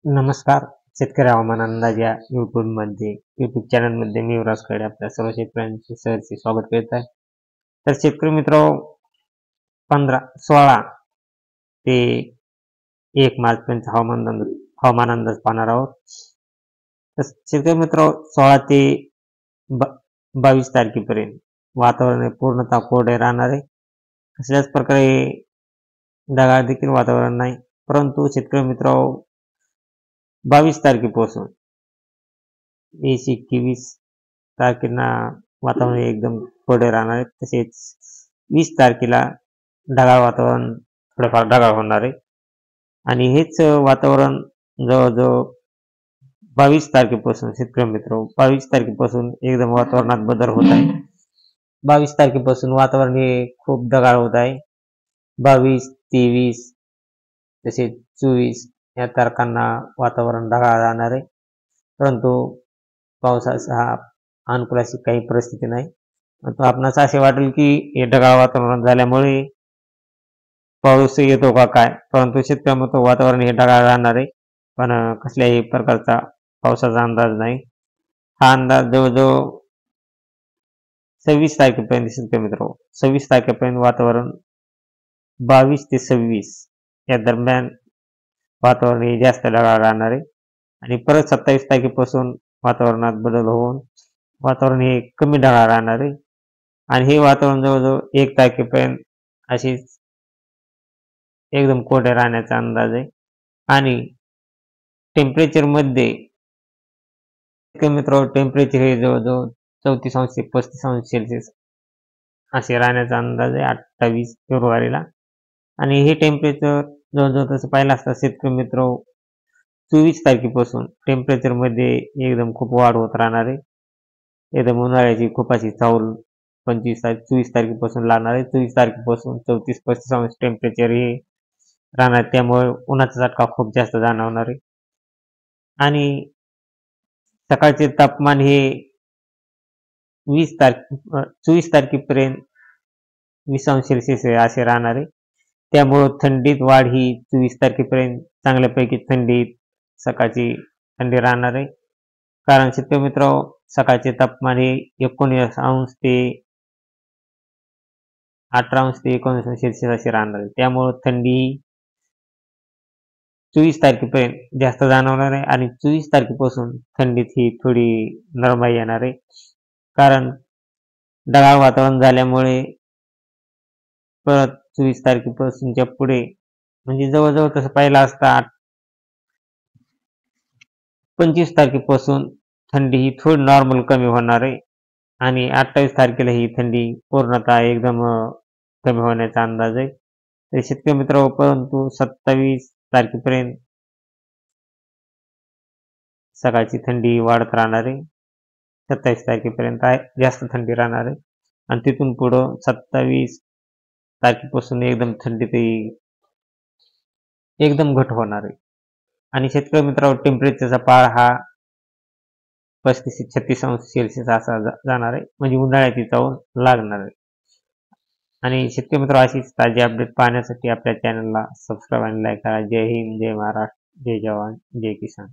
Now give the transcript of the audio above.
नमस्कार. शेतकरी हवामान अंदाज या युट्यूब चॅनलमध्ये मी युवराज खडे आपल्या सर्व शेतकऱ्यांचे सहर्ष स्वागत करीत आहे. तर शेतकरी मित्र 16 ते 1 मार्च पर्यंत हवामान अंदाज पाहणार आहोत. तर शेतकरी मित्र 16 ते 22 तारखेपर्यंत वातावरण पूर्णतः कोरडे राहणार आहे. कसल्याच प्रकारे ढगाळ देखील वातावरण नाही, परंतु शेतकरी मित्र 22 तारखेपासून 21 तारखेला वातावरण एकदम कोरडे राहणार आहे. तसेच 20 तारखेला ढगाळ वातावरण थोडेफार ढगाळ होणार आहे आणि हेच वातावरण जवळजवळ 22 तारखेपासून शेतकरी मित्र 22 तारखेपासून एकदम वातावरणात बदल होत आहे. 22 तारखेपासून वातावरण हे खूप ढगाळ होत आहे. 22, 23 तसेच 24 या तारखांना वातावरण ढगाळ राहणार आहे, परंतु पावसाचा अनुकूल अशी काही परिस्थिती नाही. परंतु आपणास असे वाटेल की हे ढगाळ वातावरण झाल्यामुळे पाऊस येतो का काय, परंतु शेतकऱ्यांमध्ये वातावरण हे ढगाळ राहणार आहे, पण कसल्याही प्रकारचा पावसाचा अंदाज नाही. हा अंदाज जवळजवळ 26 तारखेपर्यंत शेतकरी मित्र 26 तारखेपर्यंत वातावरण 22 ते 26 या दरम्यान वातावरण हे जास्त ढगाळ राहणार आहे आणि परत 27 तारखेपासून वातावरणात बदल होऊन वातावरण हे कमी ढगाळ राहणार आहे आणि हे वातावरण जवळजवळ 1 तारखेपर्यंत अशीच एकदम कोरडे राहण्याचा अंदाज आहे. आणि टेम्परेचर मध्ये मित्र टेम्परेचर हे जवळजवळ 34° ते 35° असे राहण्याचा अंदाज आहे 28 फेब्रुवारीला. आणि हे टेम्परेचर जवळजवळ तसं पाहिलं असता शेतकरी मित्र 24 तारखेपासून टेम्परेचर मध्ये एकदम खूप वाढ होत राहणार आहे. एकदम उन्हाळ्याची खूप अशी चाहूल 24 तारखेपासून लागणार आहे. 24 तारखेपासून 34-35 टेम्परेचर हे राहणार, त्यामुळे उन्हाचा झटका खूप जास्त जाणवणार आहे. आणि सकाळचे तापमान हे 24 तारखेपर्यंत 20°C असे राहणार आहे. त्यामुळे थंडीत वाढ ही 24 तारखेपर्यंत चांगल्यापैकी थंडीत सकाळची थंडी राहणार आहे. कारण शेतकरी मित्र सकाळचे तापमान हे 19° ते 18° ते 19°C असे राहणार आहे. त्यामुळे थंडी 24 तारखेपर्यंत जास्त जाणवणार आहे आणि 24 तारखेपासून थंडीत ही थोडी नरमाई येणार आहे. कारण ढगाळ वातावरण झाल्यामुळे परत 24 तारखेपासूनच्या पुढे म्हणजे जवळजवळ तसं पाहिलं असता 25 तारखेपासून थंडी ही थोडी नॉर्मल कमी होणार आहे आणि 28 तारखेला ही थंडी पूर्णतः एकदम कमी होण्याचा अंदाज आहे. तर शेतकरी मित्र परंतु 27 तारखेपर्यंत सकाळची थंडी वाढत राहणार आहे. 27 तारखेपर्यंत जास्त थंडी राहणार आहे आणि तिथून पुढं 27 तारखेपासून एकदम थंडीत एकदम घट होणार आहे. आणि शेतकरी मित्रांनो टेम्परेचरचा पारा हा 35 ते 36° असा जाणार आहे, म्हणजे उन्हाळ्याची चाहूल लागणार आहे. आणि शेतकरी मित्र अशीच ताजी अपडेट पाहण्यासाठी आपल्या चॅनलला सबस्क्राईब आणि लाईक करा. जय हिंद, जय महाराष्ट्र, जय जवान, जय किसान.